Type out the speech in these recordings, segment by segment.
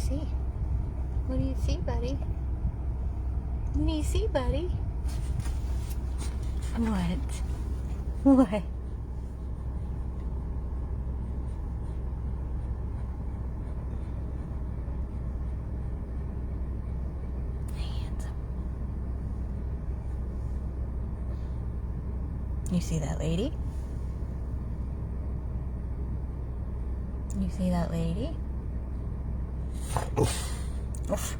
see? What do you see, buddy? What do you see, buddy? What? What? Handsome. You see that lady? You see that lady? Oof.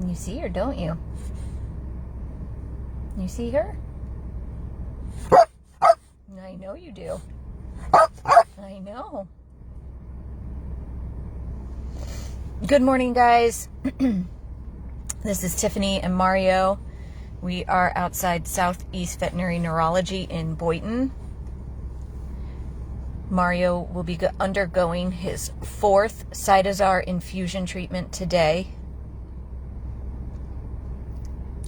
You see her, don't you? You see her? I know you do. I know. Good morning, guys. This is Tiffany and Mario. We are outside Southeast Veterinary Neurology in Boynton. Mario will be undergoing his 4th cytosar infusion treatment today.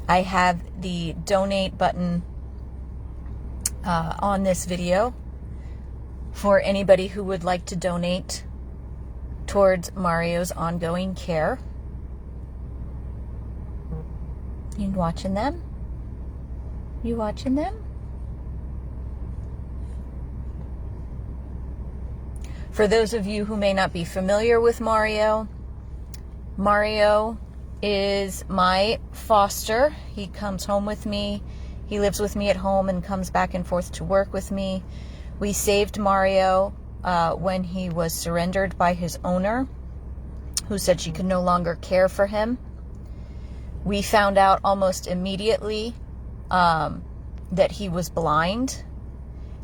I have the donate button on this video for anybody who would like to donate towards Mario's ongoing care. You watching them? You watching them? For those of you who may not be familiar with Mario, Mario is my foster. He comes home with me. He lives with me at home and comes back and forth to work with me. We saved Mario when he was surrendered by his owner, who said she could no longer care for him. We found out almost immediately that he was blind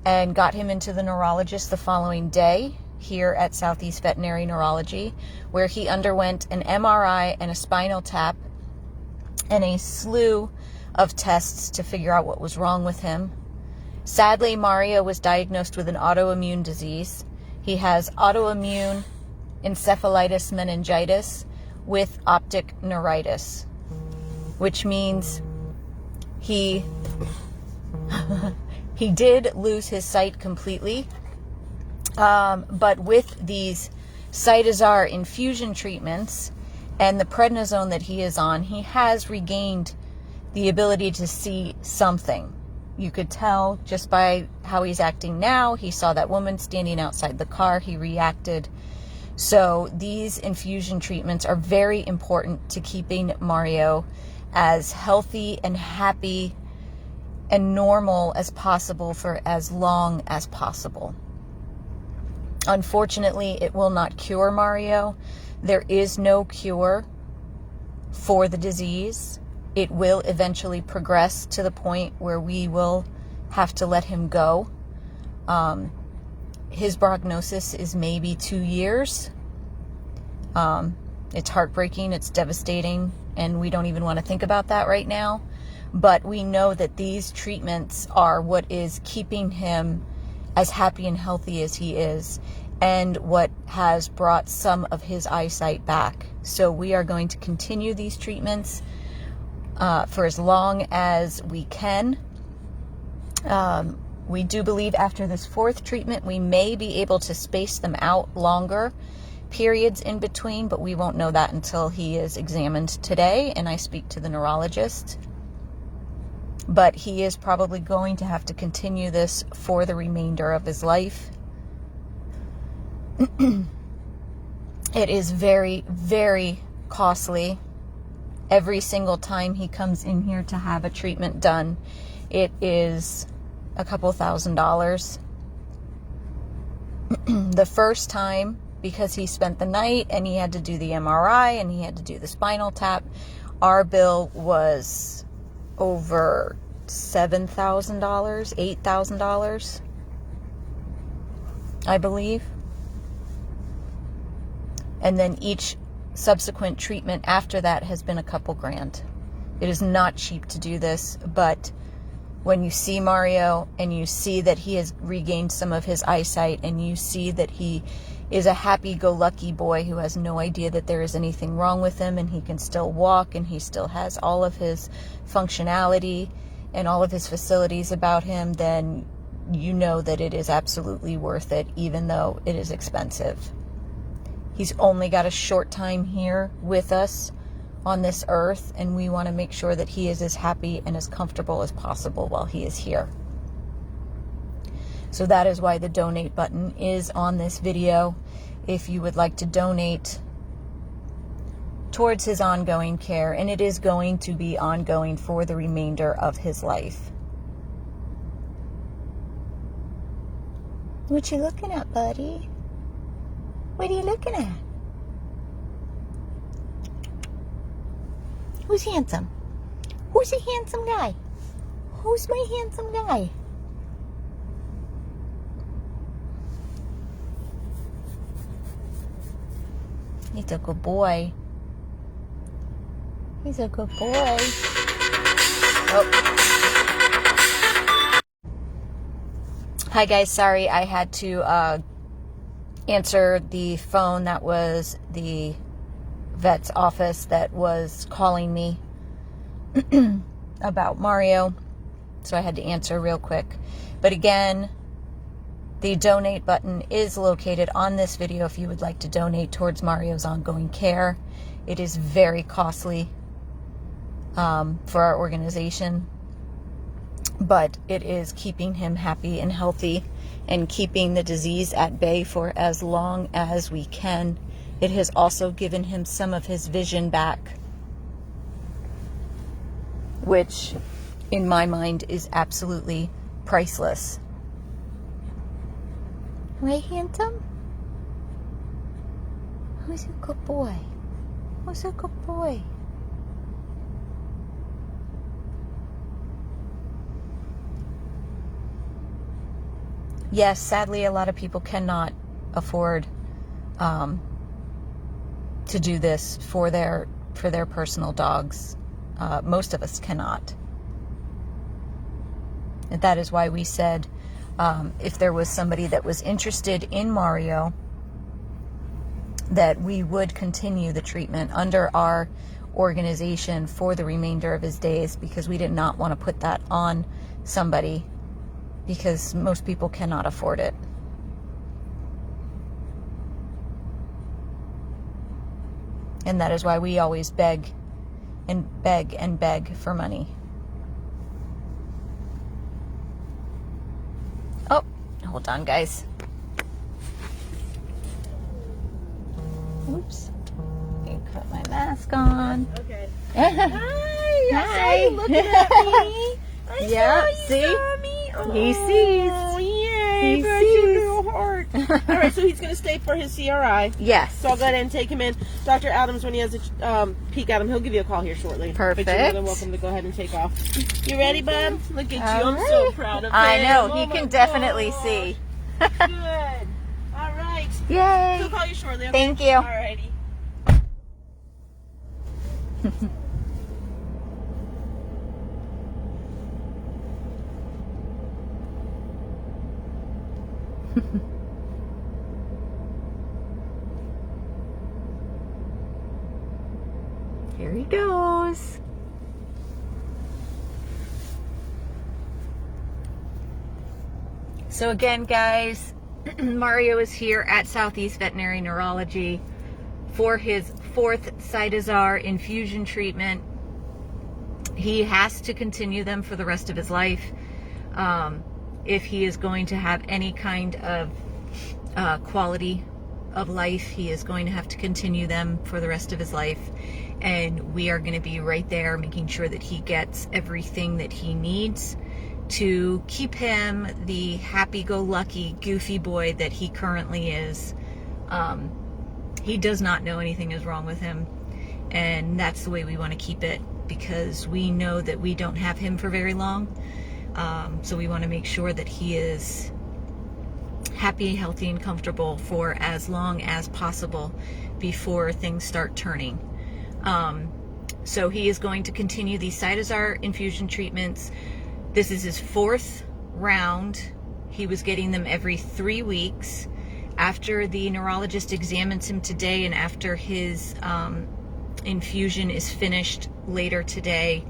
and got him into the neurologist the following day here at Southeast Veterinary Neurology, where he underwent an MRI and a spinal tap and a slew of tests to figure out what was wrong with him. Sadly, Mario was diagnosed with an autoimmune disease. He has autoimmune encephalitis meningitis with optic neuritis, which means he did lose his sight completely. But with these cytosar infusion treatments and the prednisone that he is on, he has regained the ability to see something. You could tell just by how he's acting now. He saw that woman standing outside the car. He reacted. So these infusion treatments are very important to keeping Mario as healthy and happy and normal as possible for as long as possible. Unfortunately, it will not cure Mario. There is no cure for the disease. It will eventually progress to the point where we will have to let him go. His prognosis is maybe 2 years. It's heartbreaking, it's devastating, and we don't even want to think about that right now. But we know that these treatments are what is keeping him as happy and healthy as he is, and what has brought some of his eyesight back. So we are going to continue these treatments for as long as we can. We do believe after this 4th treatment, we may be able to space them out longer periods in between, but we won't know that until he is examined today and I speak to the neurologist. But he is probably going to have to continue this for the remainder of his life. It is very, very costly. Every single time he comes in here to have a treatment done, it is a couple $1,000s. The first time, because he spent the night and he had to do the MRI and he had to do the spinal tap, our bill was over $7,000, $8,000, I believe. And then each subsequent treatment after that has been a couple grand. It is not cheap to do this, but when you see Mario and you see that he has regained some of his eyesight and you see that he is a happy-go-lucky boy who has no idea that there is anything wrong with him and he can still walk and he still has all of his functionality and all of his facilities about him, then you know that it is absolutely worth it, even though it is expensive. He's only got a short time here with us on this earth, and we want to make sure that he is as happy and as comfortable as possible while he is here. So that is why the donate button is on this video. If you would like to donate towards his ongoing care, and it is going to be ongoing for the remainder of his life. What you looking at, buddy? What are you looking at? Who's handsome? Who's a handsome guy? Who's my handsome guy? He's a good boy. He's a good boy. Oh. Hi guys, sorry I had to answer the phone. That was the vet's office that was calling me about Mario. So I had to answer real quick. But again, the donate button is located on this video if you would like to donate towards Mario's ongoing care. It is very costly for our organization, but it is keeping him happy and healthy and keeping the disease at bay for as long as we can. It has also given him some of his vision back, which in my mind is absolutely priceless. Right, handsome? Who's a good boy? Who's a good boy? Yes, sadly, a lot of people cannot afford to do this for their personal dogs. Most of us cannot. And that is why we said if there was somebody that was interested in Mario, that we would continue the treatment under our organization for the remainder of his days, because we did not want to put that on somebody, because most people cannot afford it. And that is why we always beg and beg and beg for money. Oh, hold on, guys. Oops. Let me put my mask on. Okay. Hi. I saw you looking at me. I saw you see? saw me. Oh, He sees. Yay, He for sees. your little heart. All right, so he's going to stay for his CRI. Yes. So I'll go ahead and take him in. Dr. Adams, when he has a peek at him, he'll give you a call here shortly. Perfect. But you're more than welcome to go ahead and take off. You ready, bud? Look at you. All I'm right. so proud of him. I know. Oh He my can definitely gosh. see. Good. All right. Yay. He'll call you shortly. Okay? Thank you. All righty. Here he goes. So again, guys, Mario is here at Southeast Veterinary Neurology for his 4th cytosar infusion treatment. He has to continue them for the rest of his life. If he is going to have any kind of quality of life, he is going to have to continue them for the rest of his life. And we are going to be right there making sure that he gets everything that he needs to keep him the happy-go-lucky, goofy boy that he currently is. He does not know anything is wrong with him, and that's the way we want to keep it, because we know that we don't have him for very long. So we want to make sure that he is happy, healthy, and comfortable for as long as possible before things start turning. So he is going to continue these cytosar infusion treatments. This is his 4th round. He was getting them every 3 weeks. After the neurologist examines him today, and after his infusion is finished later today,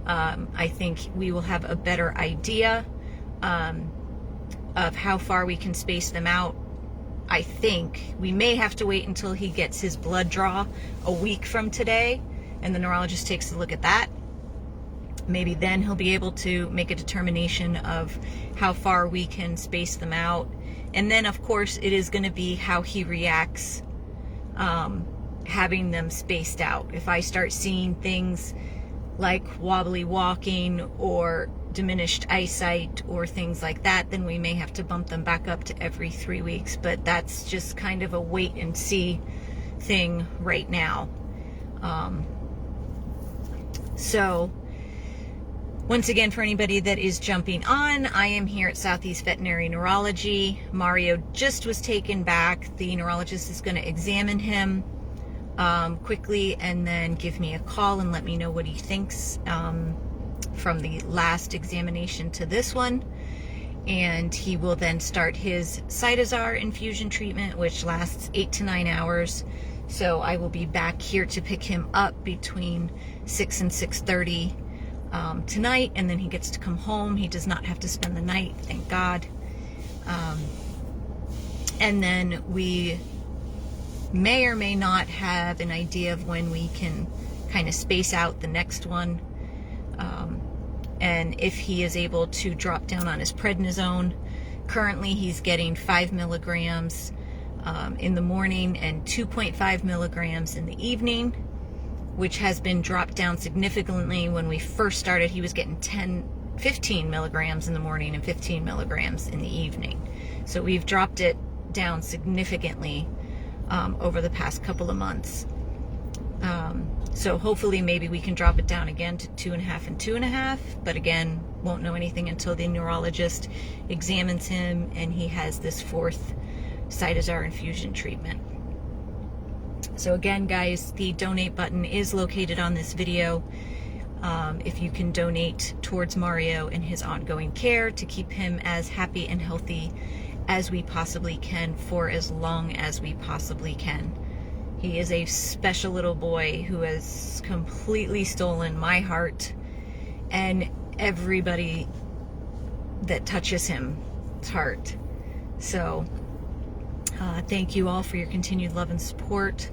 I think we will have a better idea. of how far we can space them out. I think we may have to wait until he gets his blood draw a week from today, and the neurologist takes a look at that. Maybe then he'll be able to make a determination of how far we can space them out. And then, of course, it is going to be how he reacts having them spaced out. If I start seeing things like wobbly walking or diminished eyesight or things like that, then we may have to bump them back up to every 3 weeks. But that's just kind of a wait and see thing right now. So once again, for anybody that is jumping on, I am here at Southeast Veterinary Neurology. Mario just was taken back. The neurologist is going to examine him quickly and then give me a call and let me know what he thinks from the last examination to this one. And he will then start his cytosar infusion treatment, which lasts 8 to 9 hours. So I will be back here to pick him up between 6 and 6:30 tonight, and then he gets to come home. He does not have to spend the night, thank God. And then we may or may not have an idea of when we can kind of space out the next one. And if he is able to drop down on his prednisone. Currently he's getting 5 milligrams in the morning and 2.5 milligrams in the evening, which has been dropped down significantly. When we first started, he was getting 15 milligrams in the morning and 15 milligrams in the evening. So we've dropped it down significantly over the past couple of months. So hopefully maybe we can drop it down again to 2.5 and 2.5, but again, won't know anything until the neurologist examines him and he has this 4th cytosar infusion treatment. So again, guys, the donate button is located on this video. If you can donate towards Mario and his ongoing care to keep him as happy and healthy as we possibly can for as long as we possibly can. He is a special little boy who has completely stolen my heart and everybody that touches him's heart. So thank you all for your continued love and support.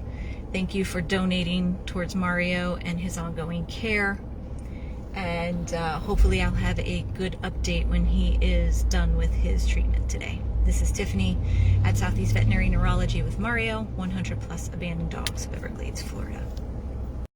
Thank you for donating towards Mario and his ongoing care. And hopefully I'll have a good update when he is done with his treatment today. This is Tiffany at Southeast Veterinary Neurology with Mario, 100+ abandoned dogs of Everglades, Florida.